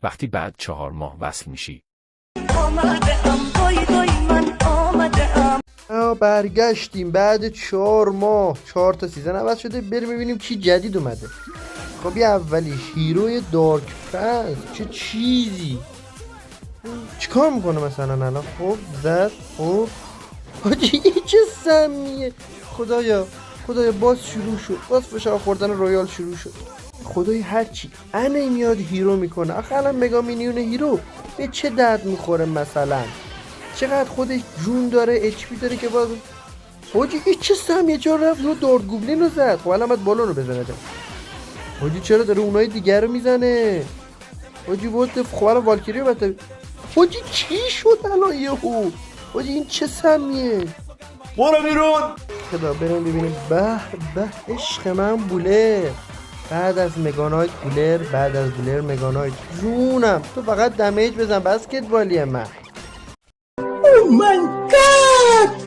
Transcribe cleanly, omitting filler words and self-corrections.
وقتی بعد 4 ماه وصل میشی. برگشتیم بعد 4 ماه، 4 تا سیزن عوض شده. بریم ببینیم کی جدید اومده. خب یه اولیش هیروی دارک فرنس، چه چیزی چیکار میکنه مثلا الان؟ خب زد، خب حاجی این چه سمیه. خدایا باز شروع شد، باز فشار خوردن رویال شروع شد. خدای هرچی انه میاد هیرو میکنه. آخه الان مگا مینیون هیرو به چه درد میخوره مثلا؟ چقدر خودش جون داره، اچ پی داره که باز حاجی این چه سمیه. چرا رفت رو دارت گوبلین رو زد؟ خب الان باید بالون رو بزنه. حاجی چرا داره اونای دیگر رو میزنه؟ حاجی وقت خوار والکیری رو بده. حاجی چی شد الان یهو؟ حاجی این چه سمیه؟ برو بیرون. خدا بریم ببینیم. به عشق من بولر، بعد از مگانایت بولر، بعد از بولر مگانایت. جونم تو فقط دمیج بزن بسکتبالی من. او من گاد.